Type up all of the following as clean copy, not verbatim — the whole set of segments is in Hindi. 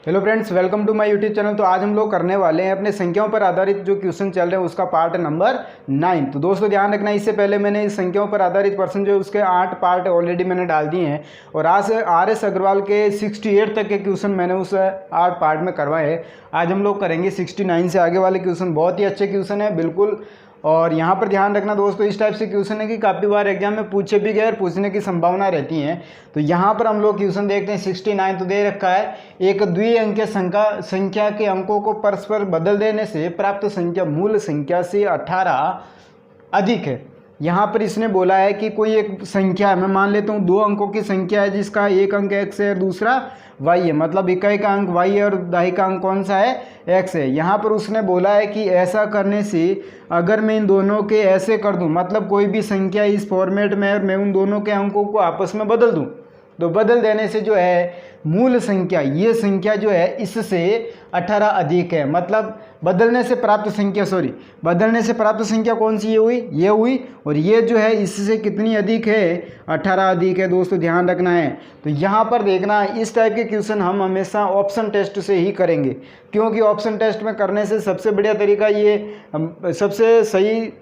Hello friends, welcome to my YouTube channel. तो आज हम लोग करने वाले हैं अपने संख्याओं पर आधारित जो क्वेश्चन चल रहे हैं उसका पार्ट नंबर 9। तो दोस्तों ध्यान रखना, इससे पहले मैंने इस संख्याओं पर आधारित प्रश्न जो उसके 8 पार्ट ऑलरेडी मैंने डाल दिए हैं और आज RS अग्रवाल के 68 तक के क्वेश्चन मैंने उस 8 पार्ट में करवाए हैं। आज हम लोग करेंगे 69 से आगे वाले क्वेश्चन। बहुत ही अच्छे क्वेश्चन है बिल्कुल। और यहाँ पर ध्यान रखना दोस्तों, इस टाइप से क्वेश्चन है कि काफ़ी बार एग्जाम में पूछे भी गए और पूछने की संभावना रहती है। तो यहाँ पर हम लोग क्वेश्चन देखते हैं 69। तो दे रखा है, एक द्विअंकीय संख्या के अंकों को परस्पर बदल देने से प्राप्त संख्या मूल संख्या से 18 अधिक है। यहाँ पर इसने बोला है कि कोई एक संख्या है, मैं मान लेता हूँ 2 अंकों की संख्या है जिसका एक अंक x है और दूसरा y है, मतलब इकाई का अंक y है और दहाई का अंक कौन सा है x है। यहाँ पर उसने बोला है कि ऐसा करने से अगर मैं इन दोनों के ऐसे कर दूँ, मतलब कोई भी संख्या इस फॉर्मेट में है, मैं उन दोनों के अंकों को आपस में बदल दूँ, तो बदल देने से जो है मूल संख्या, ये संख्या जो है इससे 18 अधिक है। मतलब बदलने से प्राप्त संख्या कौन सी ये हुई और ये जो है इससे कितनी अधिक है, 18 अधिक है। दोस्तों ध्यान रखना है। तो यहाँ पर देखना, इस टाइप के क्वेश्चन हम हमेशा ऑप्शन टेस्ट से ही करेंगे, क्योंकि ऑप्शन टेस्ट में करने से सबसे बढ़िया तरीका सबसे सही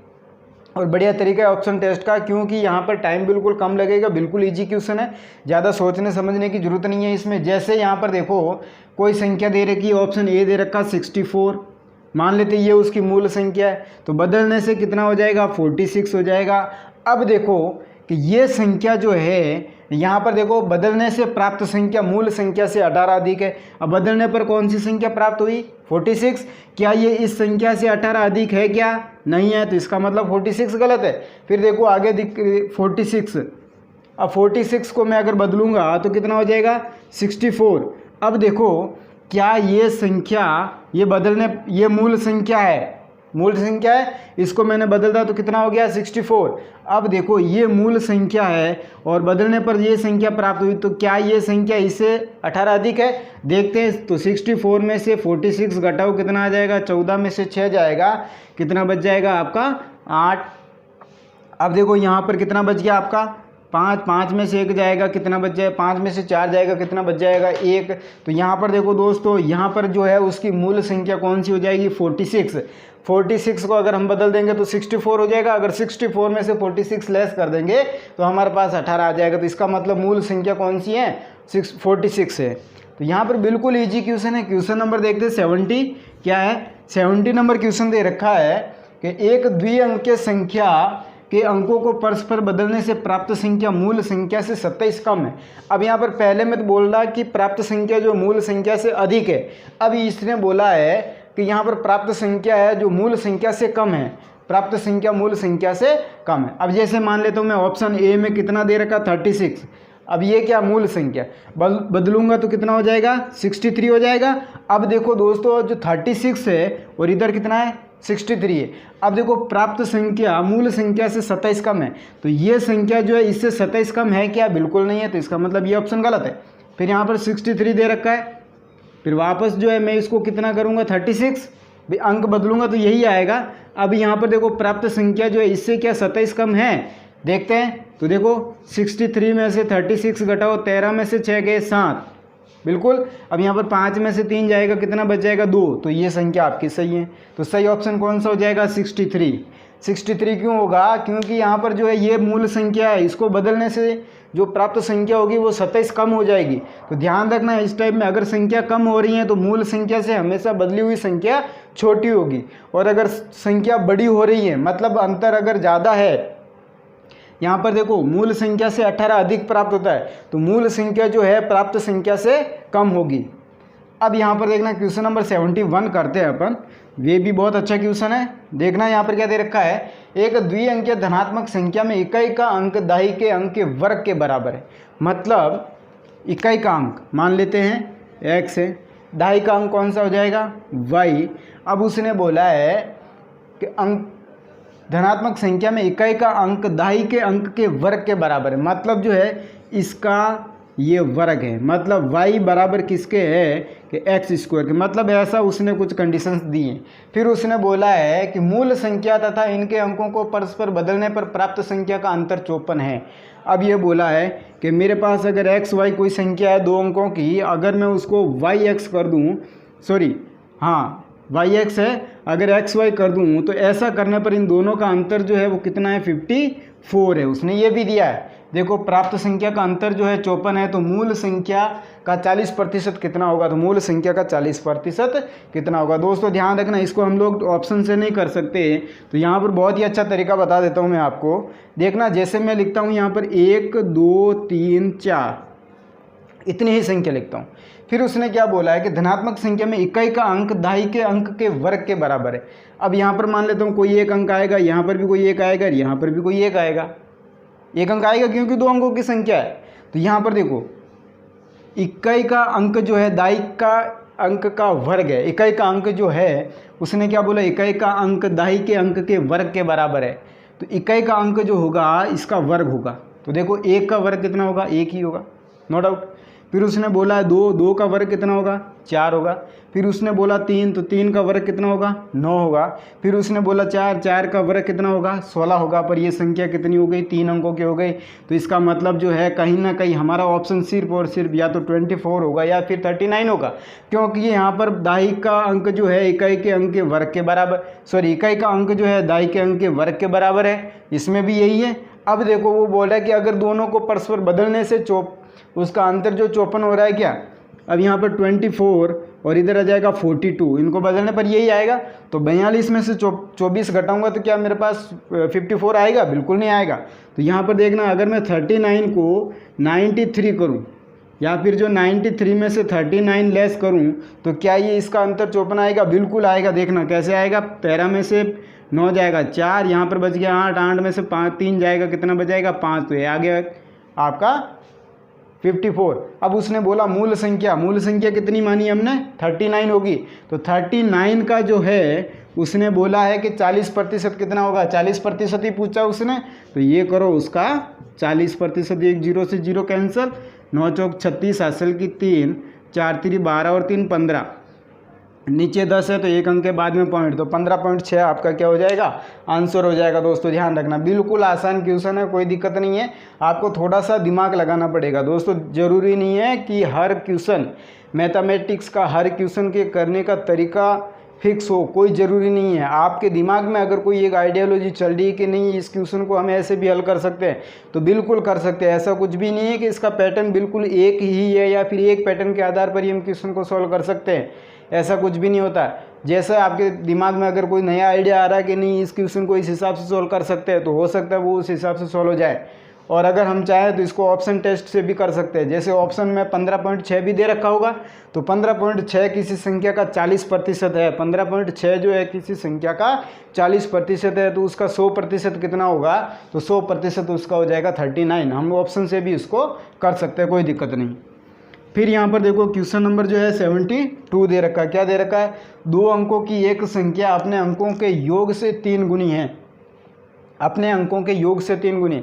और बढ़िया तरीका है ऑप्शन टेस्ट का, क्योंकि यहाँ पर टाइम बिल्कुल कम लगेगा। बिल्कुल इजी क्वेश्चन है, ज़्यादा सोचने समझने की जरूरत नहीं है इसमें। जैसे यहाँ पर देखो, कोई संख्या दे रखी है, ऑप्शन ए दे रखा 64, मान लेते ये उसकी मूल संख्या है, तो बदलने से कितना हो जाएगा, 46 हो जाएगा। अब देखो कि ये संख्या जो है, यहाँ पर देखो बदलने से प्राप्त संख्या मूल संख्या से 18 अधिक है। अब बदलने पर कौन सी संख्या प्राप्त हुई, 46। क्या ये इस संख्या से 18 अधिक है क्या, नहीं है, तो इसका मतलब 46 गलत है। फिर देखो आगे 46, अब 46 को मैं अगर बदलूंगा तो कितना हो जाएगा, 64। अब देखो क्या ये संख्या, ये मूल संख्या है, इसको मैंने बदल दिया तो कितना हो गया, 64। अब देखो ये मूल संख्या है और बदलने पर ये संख्या प्राप्त हुई, तो क्या ये संख्या इससे 18 अधिक है, देखते हैं। तो 64 में से 46 घटाओ, कितना आ जाएगा, 14 में से 6 जाएगा, कितना बच जाएगा आपका, 8। अब देखो यहाँ पर कितना बच गया आपका, 5 में से 1 जाएगा, कितना बच जाएगा, 5 में से 4 जाएगा, कितना बच जाएगा, 1। तो यहाँ पर देखो दोस्तों, यहाँ पर जो है उसकी मूल संख्या कौन सी हो जाएगी, 46 को अगर हम बदल देंगे तो 64 हो जाएगा। अगर 64 में से 46 लेस कर देंगे तो हमारे पास 18 आ जाएगा। तो इसका मतलब मूल संख्या कौन सी है, 46 है। तो यहाँ पर बिल्कुल ईजी क्वेश्चन है। क्वेश्चन नंबर देखते हैं 70 क्या है। 70 नंबर क्वेश्चन दे रखा है कि एक द्विअंकीय संख्या के अंकों को परस्पर बदलने से प्राप्त संख्या मूल संख्या से 27 कम है। अब यहाँ पर पहले में तो बोल रहा कि प्राप्त संख्या जो मूल संख्या से अधिक है। अब इसने बोला है कि यहाँ पर प्राप्त संख्या है जो मूल संख्या से कम है, प्राप्त संख्या मूल संख्या से कम है। अब जैसे मान लेता हूँ मैं, ऑप्शन ए में कितना दे रखा, 36। अब ये क्या, मूल संख्या, बदलूंगा तो कितना हो जाएगा, 63 हो जाएगा। अब देखो दोस्तों, जो 36 है और इधर कितना है, 63 है। अब देखो प्राप्त संख्या मूल संख्या से 27 कम है, तो ये संख्या जो है इससे 27 कम है क्या, बिल्कुल नहीं है। तो इसका मतलब ये ऑप्शन गलत है। फिर यहाँ पर 63 दे रखा है, फिर वापस जो है मैं इसको कितना करूँगा, 36, अंक बदलूंगा तो यही आएगा। अब यहाँ पर देखो प्राप्त संख्या जो है इससे क्या 27 कम है, देखते हैं। तो देखो 63 में से 36 घटाओ, 13 में से 6 गए 7, बिल्कुल। अब यहाँ पर 5 में से 3 जाएगा, कितना बच जाएगा, 2। तो ये संख्या आपकी सही है। तो सही ऑप्शन कौन सा हो जाएगा, 63 क्यों होगा, क्योंकि यहाँ पर जो है ये मूल संख्या है, इसको बदलने से जो प्राप्त संख्या होगी वो 27 कम हो जाएगी। तो ध्यान रखना, इस टाइप में अगर संख्या कम हो रही है तो मूल संख्या से हमेशा बदली हुई संख्या छोटी होगी, और अगर संख्या बड़ी हो रही है, मतलब अंतर अगर ज़्यादा है, यहाँ पर देखो मूल संख्या से 18 अधिक प्राप्त होता है, तो मूल संख्या जो है प्राप्त संख्या से कम होगी। अब यहाँ पर देखना, क्वेश्चन नंबर 71 करते हैं अपन। ये भी बहुत अच्छा क्वेश्चन है। देखना यहाँ पर क्या दे रखा है, एक द्विअंकीय धनात्मक संख्या में इकाई का अंक दहाई के अंक के वर्ग के बराबर है। मतलब इकाई का अंक मान लेते हैं x है, दहाई का अंक कौन सा हो जाएगा, y। अब उसने बोला है कि अंक धनात्मक संख्या में इकाई का अंक दहाई के अंक के वर्ग के बराबर है। मतलब जो है इसका ये वर्ग है, मतलब y बराबर किसके है, कि x² के। मतलब ऐसा उसने कुछ कंडीशंस दी हैं। फिर उसने बोला है कि मूल संख्या तथा इनके अंकों को परस्पर बदलने पर प्राप्त संख्या का अंतर 54 है। अब ये बोला है कि मेरे पास अगर एक्स वाई कोई संख्या है 2 अंकों की, अगर मैं उसको वाई एक्स कर दूँ, सॉरी हाँ वाई एक्स है, अगर एक्स वाई कर दूँ तो ऐसा करने पर इन दोनों का अंतर जो है वो कितना है 54 है। उसने ये भी दिया है, देखो प्राप्त संख्या का अंतर जो है 54 है, तो मूल संख्या का 40% कितना होगा, तो मूल संख्या का 40% कितना होगा। दोस्तों ध्यान रखना, इसको हम लोग ऑप्शन से नहीं कर सकते, तो यहाँ पर बहुत ही अच्छा तरीका बता देता हूँ मैं आपको। देखना, जैसे मैं लिखता हूँ यहाँ पर 1 2 3 4 इतनी ही संख्या लिखता हूँ। फिर उसने क्या बोला है कि धनात्मक संख्या में इकाई का अंक दाई के अंक के वर्ग के बराबर है। अब यहाँ पर मान लेता हूँ कोई एक अंक आएगा, यहाँ पर भी कोई एक आएगा, यहाँ पर भी कोई एक आएगा, एक अंक आएगा क्योंकि 2 अंकों की संख्या है। तो यहाँ पर देखो इकाई का अंक जो है दाई का अंक का वर्ग है, इकाई का अंक जो है उसने क्या बोला, इकाई का अंक दाई के अंक के वर्ग के बराबर है। तो इकाई का अंक जो होगा इसका वर्ग होगा, तो देखो 1 का वर्ग कितना होगा, 1 ही होगा, नो डाउट। फिर उसने बोला 2 का वर्ग कितना होगा, 4 होगा। फिर उसने बोला 3, तो 3 का वर्ग कितना होगा, 9 होगा। फिर उसने बोला 4 का वर्ग कितना होगा, 16 होगा। पर ये संख्या कितनी हो गई, 3 अंकों की हो गई। तो इसका मतलब जो है कहीं ना कहीं हमारा ऑप्शन सिर्फ और सिर्फ या तो 24 होगा या फिर 39 होगा, क्योंकि यहाँ पर दाई का अंक जो है इकाई के अंक के वर्ग के बराबर, सॉरी इकाई का अंक जो है दाई के अंक के वर्ग के बराबर है, इसमें भी यही है। अब देखो वो बोल रहा है कि अगर दोनों को परस्पर बदलने से उसका अंतर जो 54 हो रहा है क्या, अब यहाँ पर 24 और इधर आ जाएगा 42, इनको बदलने पर यही आएगा। तो 42 में से 24 घटाऊंगा तो क्या मेरे पास 54 आएगा, बिल्कुल नहीं आएगा। तो यहाँ पर देखना, अगर मैं 39 को 93 करूँ या फिर जो 93 में से 39 लेस करूँ तो क्या ये इसका अंतर 54 आएगा, बिल्कुल आएगा। देखना कैसे आएगा, 13 में से 9 जाएगा 4, यहाँ पर बच गया 8, 8 में से 3 जाएगा, कितना बचाएगा 5, तो ये आ गया आपका 54। अब उसने बोला मूल संख्या कितनी मानी हमने, 39 होगी। तो 39 का जो है उसने बोला है कि 40% कितना होगा, 40% ही पूछा उसने। तो ये करो उसका 40%, 1 0 से 0 कैंसिल, 9 चौक 36, हासिल की 3, 4 3 12 और 3 15, नीचे 10 है तो एक अंक के बाद में पॉइंट, तो 15.6 आपका क्या हो जाएगा, आंसर हो जाएगा। दोस्तों ध्यान रखना, बिल्कुल आसान क्वेश्चन है, कोई दिक्कत नहीं है, आपको थोड़ा सा दिमाग लगाना पड़ेगा। दोस्तों ज़रूरी नहीं है कि हर क्वेश्चन मैथमेटिक्स का हर क्वेश्चन के करने का तरीका फिक्स हो, कोई ज़रूरी नहीं है। आपके दिमाग में अगर कोई एक आइडियोलॉजी चल रही है कि नहीं इस क्वेश्चन को हम ऐसे भी हल कर सकते हैं, तो बिल्कुल कर सकते हैं। ऐसा कुछ भी नहीं है कि इसका पैटर्न बिल्कुल एक ही है या फिर एक पैटर्न के आधार पर ही हम क्वेश्चन को सॉल्व कर सकते हैं, ऐसा कुछ भी नहीं होता। जैसा आपके दिमाग में अगर कोई नया आइडिया आ रहा है कि नहीं इस क्वेश्चन को इस हिसाब से सॉल्व कर सकते हैं, तो हो सकता है वो उस हिसाब से सॉल्व हो जाए। और अगर हम चाहें तो इसको ऑप्शन टेस्ट से भी कर सकते हैं। जैसे ऑप्शन में 15.6 भी दे रखा होगा, तो 15.6 किसी संख्या का 40% है, 15.6 जो है किसी संख्या का 40% है, तो उसका 100% कितना होगा, तो 100% उसका हो जाएगा 39। हम ऑप्शन से भी इसको कर सकते हैं, कोई दिक्कत नहीं। फिर यहाँ पर देखो क्वेश्चन नंबर जो है 72 दे रखा है। क्या दे रखा है, 2 अंकों की एक संख्या अपने अंकों के योग से 3 गुनी है, अपने अंकों के योग से 3 गुनी।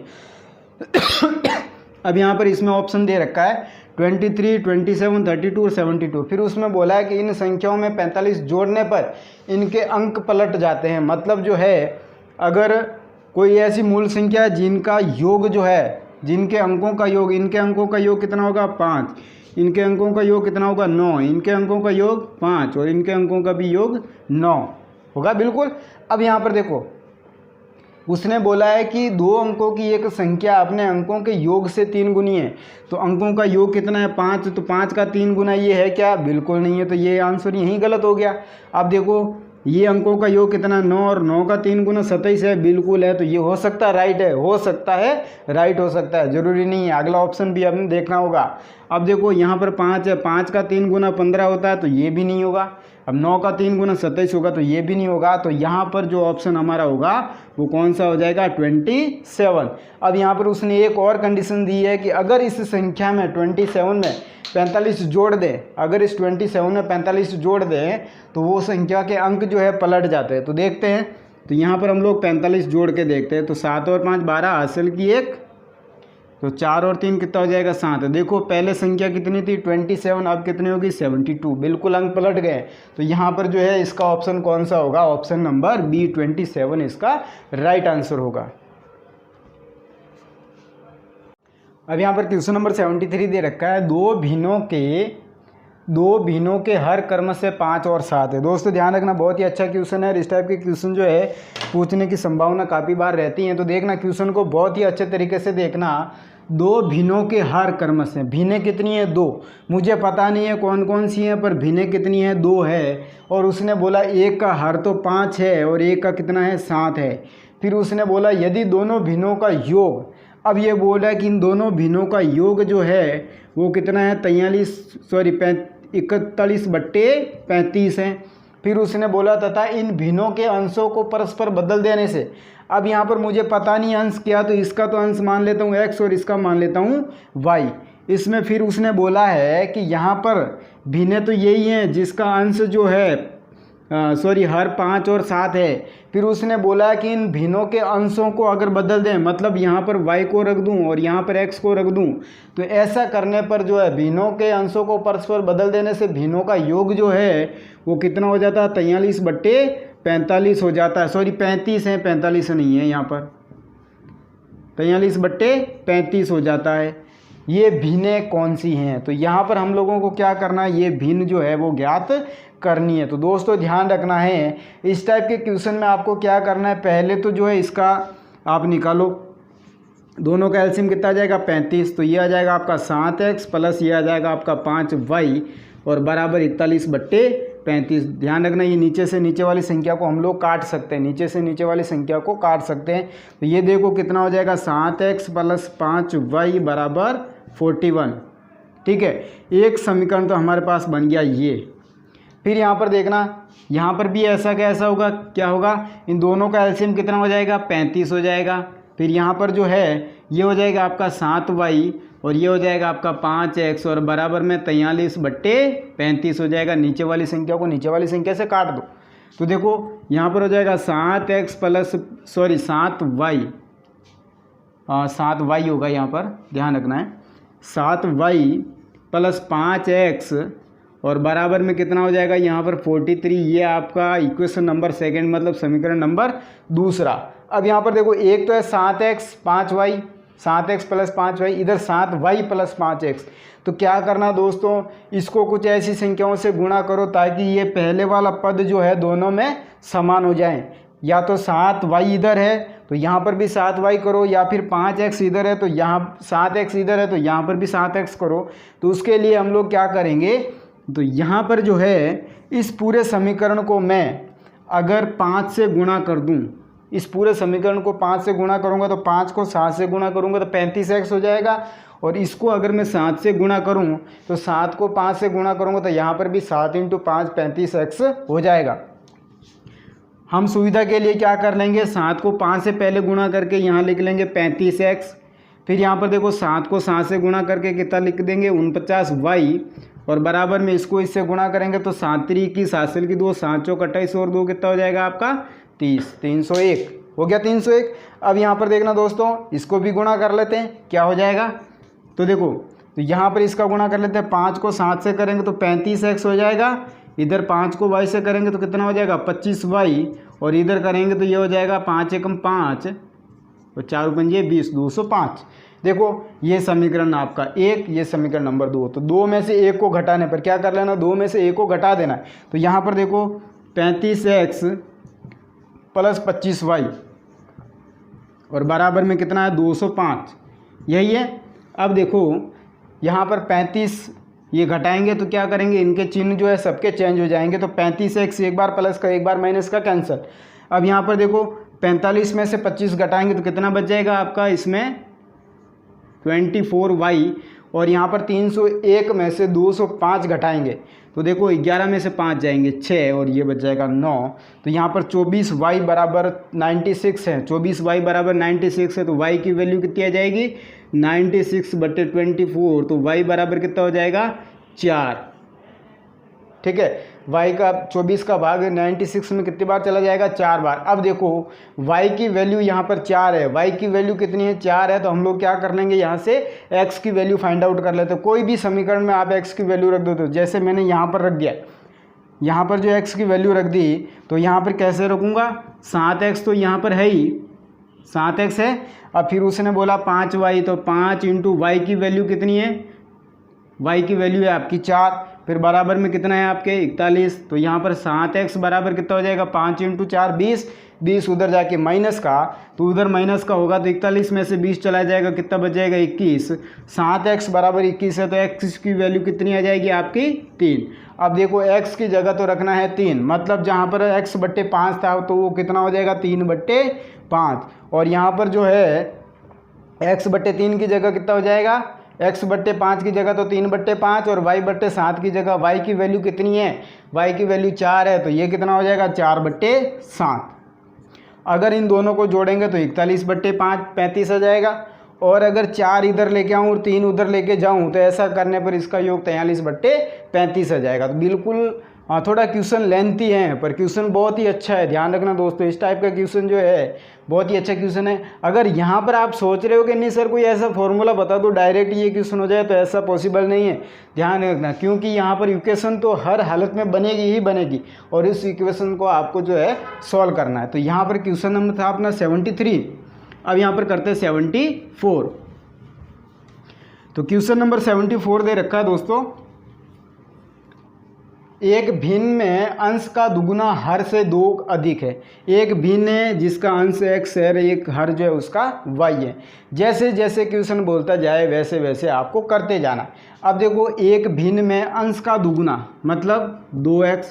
अब यहाँ पर इसमें ऑप्शन दे रखा है 23, 27, 32 और 72। फिर उसमें बोला है कि इन संख्याओं में 45 जोड़ने पर इनके अंक पलट जाते हैं। मतलब जो है अगर कोई ऐसी मूल संख्या जिनका योग जो है, जिनके अंकों का योग, इनके अंकों का योग कितना होगा 5, इनके अंकों का योग कितना होगा 9, इनके अंकों का योग 5 और इनके अंकों का भी योग 9 होगा, बिल्कुल। अब यहाँ पर देखो उसने बोला है कि 2 अंकों की एक संख्या अपने अंकों के योग से 3 गुनी है, तो अंकों का योग कितना है 5, तो 5 का 3 गुना ये है क्या, बिल्कुल नहीं है। तो ये आंसर यहीं गलत हो गया। अब देखो ये अंकों का योग कितना 9 और 9 का 3 गुना 27 है, बिल्कुल है। तो ये हो सकता है राइट है, हो सकता है राइट हो सकता है, ज़रूरी नहीं है। अगला ऑप्शन भी आपने देखना होगा। अब देखो यहाँ पर 5 है, 5 का 3 गुना 15 होता है, तो ये भी नहीं होगा। अब 9 का 3 गुना 27 होगा, तो ये भी नहीं होगा। तो यहाँ पर जो ऑप्शन हमारा होगा वो कौन सा हो जाएगा, 27। अब यहाँ पर उसने एक और कंडीशन दी है कि अगर इस संख्या में 27 में 45 जोड़ दें, अगर इस 27 में 45 जोड़ दें तो वो संख्या के अंक जो है पलट जाते हैं। तो देखते हैं, तो यहाँ पर हम लोग 45 जोड़ के देखते हैं। तो 7 और 5 12, हासिल की 1, तो 4 और 3 कितना हो जाएगा 7। देखो पहले संख्या कितनी थी 27, अब कितनी होगी 72, बिल्कुल अंक पलट गए। तो यहाँ पर जो है इसका ऑप्शन कौन सा होगा, ऑप्शन नंबर बी 27 इसका राइट आंसर होगा। अब यहाँ पर क्वेश्चन नंबर 73 दे रखा है, दो भिन्नों के हर कर्म से 5 और 7 है। दोस्तों ध्यान रखना, बहुत ही अच्छा क्वेश्चन है। इस टाइप के क्वेश्चन जो है पूछने की संभावना काफ़ी बार रहती है, तो देखना क्वेश्चन को बहुत ही अच्छे तरीके से देखना। दो भिन्नों के हर कर्म से, भिन्नें कितनी है? 2। मुझे पता नहीं है कौन कौन सी है, पर भिन्नें कितनी है? 2 है। और उसने बोला एक का हर तो 5 है और एक का कितना है? 7 है। फिर उसने बोला यदि दोनों भिन्नों का योग, अब ये बोला कि इन दोनों भिन्नों का योग जो है वो कितना है? 41/35 है। फिर उसने बोला तथा इन भिन्नों के अंशों को परस्पर बदल देने से, अब यहाँ पर मुझे पता नहीं अंश क्या, तो इसका तो अंश मान लेता हूँ x और इसका मान लेता हूँ y। इसमें फिर उसने बोला है कि यहाँ पर भिन्न तो यही हैं जिसका अंश जो है हर 5 और 7 है। फिर उसने बोला कि इन भिन्नों के अंशों को अगर बदल दें, मतलब यहाँ पर y को रख दूँ और यहाँ पर x को रख दूँ, तो ऐसा करने पर जो है भिन्नों के अंशों को परस्पर बदल देने से भिन्नों का योग जो है वो कितना हो जाता है? 43/45 हो जाता है। 35 है, 45 नहीं है, यहाँ पर 43/35 हो जाता है। ये भिन्नें कौन सी हैं? तो यहाँ पर हम लोगों को क्या करना है? ये भिन्न जो है वो ज्ञात करनी है। तो दोस्तों ध्यान रखना है, इस टाइप के क्वेश्चन में आपको क्या करना है? पहले तो जो है इसका आप निकालो, दोनों का एलसीएम कितना आ जाएगा? 35। तो ये आ जाएगा आपका 7x प्लस ये आ जाएगा आपका 5y और बराबर 41/35। ध्यान रखना, ये नीचे से नीचे वाली संख्या को हम लोग काट सकते हैं, नीचे से नीचे वाली संख्या को काट सकते हैं। तो ये देखो कितना हो जाएगा? 7x प्लस 5y बराबर 41। ठीक है, एक समीकरण तो हमारे पास बन गया ये। फिर यहाँ पर देखना, यहाँ पर भी ऐसा कैसा होगा? क्या होगा? इन दोनों का एलसीएम कितना हो जाएगा? 35 हो जाएगा। फिर यहाँ पर जो है ये हो जाएगा आपका 7y और ये हो जाएगा आपका 5x और बराबर में 43/35 हो जाएगा। नीचे वाली संख्या को नीचे वाली संख्या से काट दो, तो देखो यहाँ पर हो जाएगा 7x प्लस 7y होगा, यहाँ पर ध्यान रखना है। 7y प्लस 5x और बराबर में कितना हो जाएगा? यहाँ पर 43। ये आपका इक्वेशन नंबर 2, मतलब समीकरण नंबर 2। अब यहाँ पर देखो, एक तो है 7x 5y, 7x plus 5y, इधर 7y प्लस 5x। तो क्या करना दोस्तों, इसको कुछ ऐसी संख्याओं से गुणा करो ताकि ये पहले वाला पद जो है दोनों में समान हो जाए। या तो 7y इधर है तो यहाँ पर भी 7y करो, या फिर 5x इधर है तो यहाँ 7x इधर है तो यहाँ पर भी 7x करो। तो उसके लिए हम लोग क्या करेंगे, तो यहाँ पर जो है इस पूरे समीकरण को मैं अगर 5 से गुणा कर दूँ, इस पूरे समीकरण को 5 से गुणा करूँगा तो 5 को 7 से गुणा करूँगा तो 35x हो जाएगा। और इसको अगर मैं 7 से गुणा करूँ तो 7 को 5 से गुणा करूँगा तो यहाँ पर भी 7 × 5 35x हो जाएगा। हम सुविधा के लिए क्या कर लेंगे, 7 को 5 से पहले गुणा करके यहाँ लिख लेंगे 35x। फिर यहाँ पर देखो 7 को 7 से गुणा करके कितना लिख देंगे? 49y और बराबर में इसको इससे गुणा करेंगे तो 7 3 की 7 की 2, 7 चौक 28 और 2 कितना हो जाएगा आपका? 30। 301 हो गया, 301। अब यहाँ पर देखना दोस्तों, इसको भी गुणा कर लेते हैं, क्या हो जाएगा? तो देखो, तो यहाँ पर इसका गुणा कर लेते हैं। 5 को 7 से करेंगे तो 35x हो जाएगा, इधर 5 को y से करेंगे तो कितना हो जाएगा? 25y और इधर करेंगे तो ये हो जाएगा 5 एकम 5 और 4 पंजे 20, 205। देखो ये समीकरण आपका 1, ये समीकरण नंबर 2। तो 2 में से 1 को घटाने पर क्या कर लेना? 2 में से 1 को घटा देना है। तो यहाँ पर देखो 35x प्लस 25y और बराबर में कितना है? 205, यही है। अब देखो यहाँ पर 35 ये घटाएंगे तो क्या करेंगे, इनके चिन्ह जो है सबके चेंज हो जाएंगे। तो 35x एक बार प्लस का एक बार माइनस का कैंसिल। अब यहाँ पर देखो 45 में से 25 घटाएंगे तो कितना बच जाएगा आपका? इसमें 24y और यहाँ पर 301 में से 205 घटाएंगे तो देखो 11 में से 5 जाएंगे 6 और ये बच जाएगा 9। तो यहाँ पर 24y बराबर 96 है, 24y बराबर 96 है। तो y की वैल्यू कितनी आ जाएगी? 96/24। तो y बराबर कितना हो जाएगा? 4। ठीक है, y का 24 का भाग 96 में कितनी बार चला जाएगा? 4 बार। अब देखो y की वैल्यू यहाँ पर 4 है, y की वैल्यू कितनी है? 4 है। तो हम लोग क्या कर लेंगे, यहाँ से x की वैल्यू फाइंड आउट कर लेते हैं। कोई भी समीकरण में आप x की वैल्यू रख दो, तो जैसे मैंने यहाँ पर रख दिया, यहाँ पर जो x की वैल्यू रख दी तो यहाँ पर कैसे रखूँगा? 7x तो यहाँ पर है ही, 7x है। अब फिर उसने बोला 5y, तो 5 इंटू वाई की वैल्यू कितनी है, y की वैल्यू है आपकी 4, फिर बराबर में कितना है आपके 41। तो यहाँ पर 7x बराबर कितना हो जाएगा, 5 इंटू 4 20, 20 उधर जाके माइनस का, तो उधर माइनस का होगा तो 41 में से 20 चला जाएगा, कितना बच जाएगा 21। 7x बराबर 21 है, तो x की वैल्यू कितनी आ जाएगी आपकी 3। अब देखो x की जगह तो रखना है 3, मतलब जहाँ पर x बट्टे 5 था तो वो कितना हो जाएगा 3 बट्टे 5, और यहाँ पर जो है x बट्टे 3 की जगह कितना हो जाएगा, x बट्टे 5 की जगह तो 3 बट्टे 5, और y बट्टे 7 की जगह y की वैल्यू कितनी है, y की वैल्यू 4 है, तो ये कितना हो जाएगा 4 बट्टे 7। अगर इन दोनों को जोड़ेंगे तो 41 बट्टे 5 35 आ जाएगा, और अगर 4 इधर लेके आऊँ और 3 उधर लेके जाऊँ तो ऐसा करने पर इसका योग 43 बट्टे 35 आ जाएगा। तो बिल्कुल थोड़ा क्वेश्चन लेंथी है पर क्वेश्चन बहुत ही अच्छा है, ध्यान रखना दोस्तों। इस टाइप का क्वेश्चन जो है बहुत ही अच्छा क्वेश्चन है। अगर यहाँ पर आप सोच रहे हो कि नहीं सर कोई ऐसा फॉर्मूला बता दो डायरेक्ट ये क्वेश्चन हो जाए, तो ऐसा पॉसिबल नहीं है, ध्यान रखना, क्योंकि यहाँ पर इक्वेशन तो हर हालत में बनेगी ही बनेगी, और इस इक्वेशन को आपको जो है सॉल्व करना है। तो यहाँ पर क्वेश्चन नंबर था अपना 73। अब यहाँ पर करते हैं 74। तो क्वेश्चन नंबर 74 दे रखा है दोस्तों, एक भिन्न में अंश का दुगुना हर से 2 अधिक है। एक भिन्न है जिसका अंश x है, एक हर जो है उसका y है। जैसे जैसे क्वेश्चन बोलता जाए वैसे वैसे आपको करते जाना। अब देखो एक भिन्न में अंश का दुगुना मतलब 2x,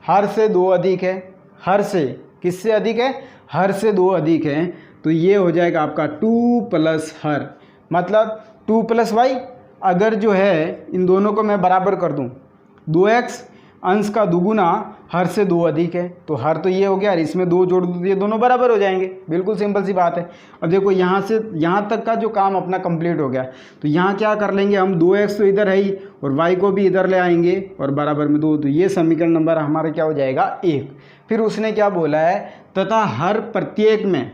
हर से 2 अधिक है, हर से किससे अधिक है, हर से 2 अधिक है, तो ये हो जाएगा आपका 2 प्लस हर, मतलब 2 प्लस y। अगर जो है इन दोनों को मैं बराबर कर दूं, 2x अंश का दुगुना हर से 2 अधिक है, तो हर तो ये हो गया और इसमें 2 जोड़ दो तो ये दोनों बराबर हो जाएंगे, बिल्कुल सिंपल सी बात है। अब देखो यहाँ से यहाँ तक का जो काम अपना कंप्लीट हो गया, तो यहाँ क्या कर लेंगे हम, 2x तो इधर है ही और y को भी इधर ले आएंगे और बराबर में 2, तो ये समीकरण नंबर हमारा क्या हो जाएगा 1। फिर उसने क्या बोला है, तथा हर प्रत्येक में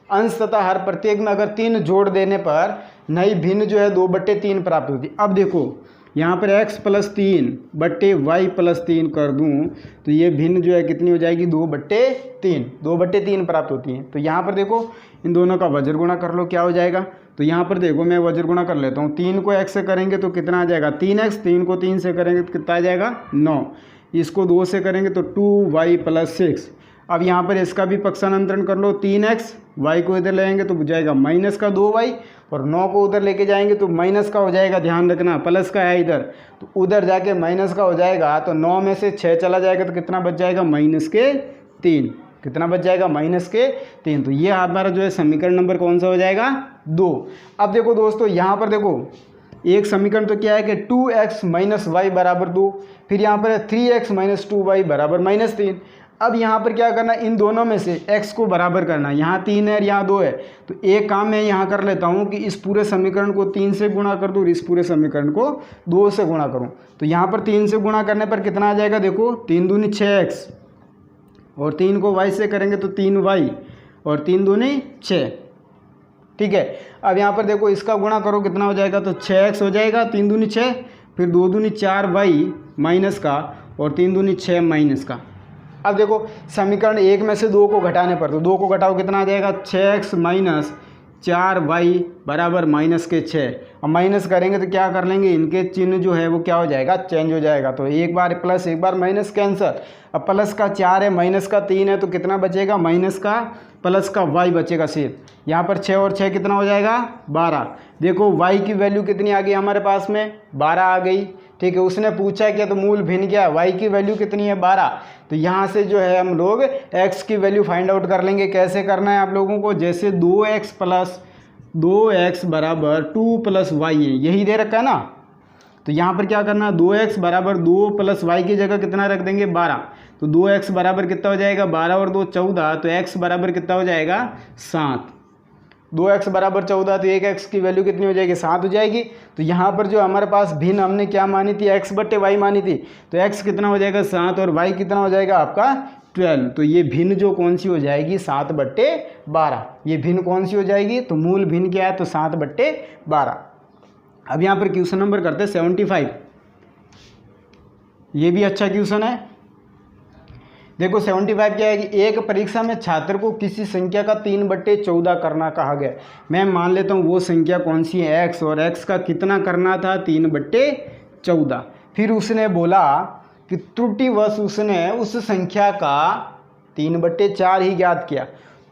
अंश तथा हर प्रत्येक में अगर 3 जोड़ देने पर नई भिन्न जो है 2/3 प्राप्त होती है। अब देखो यहाँ पर x प्लस 3 बट्टे वाई प्लस 3 कर दूँ तो ये भिन्न जो है कितनी हो जाएगी 2/3, 2/3 प्राप्त होती है। तो यहाँ पर देखो इन दोनों का वज्र गुणा कर लो, क्या हो जाएगा, तो यहाँ पर देखो मैं वज्र गुणा कर लेता हूँ। 3 को x से करेंगे तो कितना आ जाएगा 3x, 3 को 3 से करेंगे तो कितना आ जाएगा 9, इसको 2 से करेंगे तो 2y प्लस 6। अब यहाँ पर इसका भी पक्षांतरण कर लो, 3x, y को इधर लेंगे तो हो जाएगा माइनस का 2y, और 9 को उधर लेके जाएंगे तो माइनस का हो जाएगा, ध्यान रखना प्लस का है इधर, तो उधर जाके माइनस का हो जाएगा, तो 9 में से 6 चला जाएगा तो कितना बच जाएगा -3, कितना बच जाएगा -3। तो ये हमारा जो है समीकरण नंबर कौन सा हो जाएगा 2। अब देखो दोस्तों यहाँ पर देखो एक समीकरण तो क्या है कि 2x माइनस वाई बराबर 2, फिर यहाँ पर है 3x माइनस 2y बराबर -3। अब यहाँ पर क्या करना, इन दोनों में से x को बराबर करना, यहाँ 3 है और यहाँ 2 है, तो एक काम मैं यहाँ कर लेता हूँ कि इस पूरे समीकरण को 3 से गुणा कर दूँ और इस पूरे समीकरण को 2 से गुणा करूँ। तो यहाँ पर 3 से गुणा करने पर कितना आ जाएगा, देखो 3 दूनी 6x, और 3 को y से करेंगे तो 3y, और 3 दूनी 6, ठीक है। अब यहाँ पर देखो इसका गुणा करो कितना हो जाएगा, तो 6x हो जाएगा, 3 दूनी 6, फिर 2 दूनी 4y माइनस का, और 3 दूनी 6 माइनस का। अब देखो समीकरण 1 में से 2 को घटाने पर, तो 2 को घटाओ कितना आ जाएगा 6x माइनस 4y बराबर -6। अब माइनस करेंगे तो क्या कर लेंगे, इनके चिन्ह जो है वो क्या हो जाएगा, चेंज हो जाएगा, तो एक बार प्लस एक बार माइनस कैंसर। अब प्लस का 4 है माइनस का 3 है, तो कितना बचेगा, माइनस का प्लस का y बचेगा सिर्फ। यहाँ पर 6 और 6 कितना हो जाएगा 12। देखो y की वैल्यू कितनी आ गई हमारे पास में, 12 आ गई, ठीक है। उसने पूछा क्या, तो मूल भिन्न क्या, y की वैल्यू कितनी है 12। तो यहाँ से जो है हम लोग x की वैल्यू फाइंड आउट कर लेंगे। कैसे करना है आप लोगों को, जैसे 2x बराबर 2 प्लस y है, यही दे रखा है ना, तो यहाँ पर क्या करना है, 2x बराबर 2 प्लस वाई की जगह कितना रख देंगे 12, तो 2x बराबर कितना हो जाएगा 12 और 2 14, तो x बराबर कितना हो जाएगा 7। 2x बराबर 14, तो एक x की वैल्यू कितनी हो जाएगी 7 हो जाएगी। तो यहाँ पर जो हमारे पास भिन्न हमने क्या मानी थी, x बट्टे वाई मानी थी, तो x कितना हो जाएगा 7 और y कितना हो जाएगा आपका 12। तो ये भिन्न जो कौन सी हो जाएगी 7/12, ये भिन्न कौन सी हो जाएगी, तो मूल भिन्न क्या है, तो 7/12। अब यहाँ पर क्वेश्चन नंबर करते हैं 75। ये भी अच्छा क्वेश्चन है। देखो 75 क्या है कि एक परीक्षा में छात्र को किसी संख्या का 3/14 करना कहा गया। मैं मान लेता हूँ वो संख्या कौन सी है, x, और x का कितना करना था, 3/14। फिर उसने बोला कि त्रुटिवश उसने उस संख्या का 3/4 ही ज्ञात किया।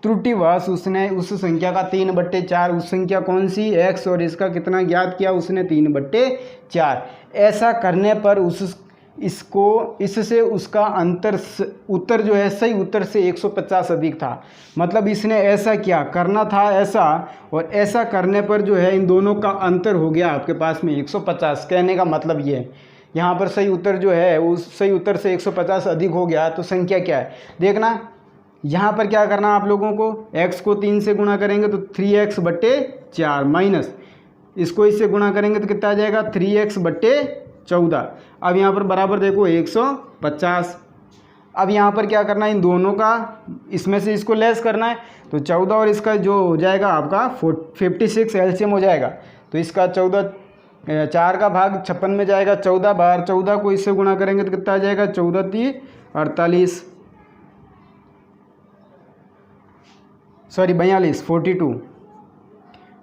त्रुटिवश उसने उस संख्या का 3/4, उस संख्या कौन सी, x, और इसका कितना ज्ञात किया उसने, 3/4। ऐसा करने पर इससे उसका उत्तर जो है सही उत्तर से 150 अधिक था। मतलब इसने ऐसा किया, करना था ऐसा, और ऐसा करने पर जो है इन दोनों का अंतर हो गया आपके पास में 150। कहने का मतलब ये है यहाँ पर सही उत्तर जो है उस सही उत्तर से 150 अधिक हो गया। तो संख्या क्या है देखना, यहाँ पर क्या करना आप लोगों को, x को 3 से गुणा करेंगे तो 3x/4 माइनस इसको इससे गुणा करेंगे तो कितना आ जाएगा, 3x/14। अब यहाँ पर बराबर देखो 150। अब यहाँ पर क्या करना है, इन दोनों का इसमें से इसको लेस करना है। तो 14 और इसका जो हो जाएगा आपका 56 एलसीएम हो जाएगा। तो इसका 4 का भाग 56 में जाएगा, 14 बार 14 को इससे गुणा करेंगे तो कितना आ जाएगा, 14×3 = 42 42।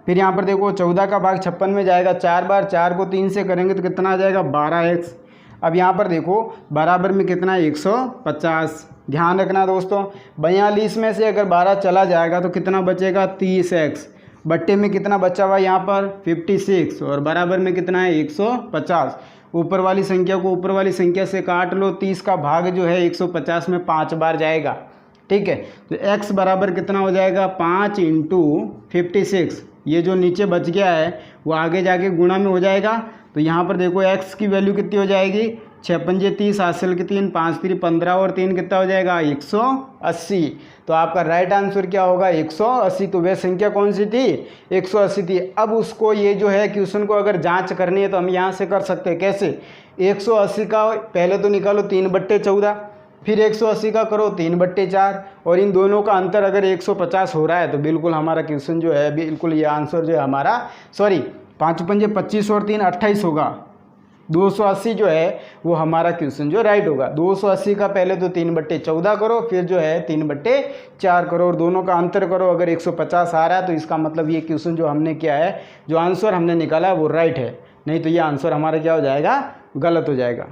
फिर यहाँ पर देखो 14 का भाग 56 में जाएगा, 4 बार 4 को 3 से करेंगे तो कितना आ जाएगा, 12x। अब यहाँ पर देखो बराबर में कितना, 150। ध्यान रखना दोस्तों, 42 में से अगर 12 चला जाएगा तो कितना बचेगा, 30x। बट्टे में कितना बचा हुआ यहाँ पर, 56, और बराबर में कितना है, 150। ऊपर वाली संख्या को ऊपर वाली संख्या से काट लो, 30 का भाग जो है 150 में 5 बार जाएगा। ठीक है, तो x बराबर कितना हो जाएगा, 5 × 56। ये जो नीचे बच गया है वो आगे जाके गुणा में हो जाएगा। तो यहाँ पर देखो x की वैल्यू कितनी हो जाएगी, 6×5 = 30, 7 × 3 = 5 × 3 = 15, और 3 कितना हो जाएगा, 180। तो आपका राइट आंसर क्या होगा, 180। तो वह संख्या कौन सी थी, 180 थी। अब उसको ये जो है क्वेश्चन को अगर जांच करनी है तो हम यहाँ से कर सकते हैं। कैसे, 180 का पहले तो निकालो 3/14, फिर 180 का करो 3/4, और इन दोनों का अंतर अगर 150 हो रहा है तो बिल्कुल हमारा क्वेश्चन जो है, बिल्कुल ये आंसर जो है हमारा, 5 × 5 = 25 और 3 = 28 होगा। 280 जो है वो हमारा क्वेश्चन जो राइट होगा। 280 का पहले तो 3/14 करो, फिर जो है 3/4 करो, और दोनों का अंतर करो। अगर 150 आ रहा है तो इसका मतलब ये क्वेश्चन जो हमने किया है, जो आंसर हमने निकाला है वो राइट है, नहीं तो ये आंसर हमारा क्या हो जाएगा, गलत हो जाएगा।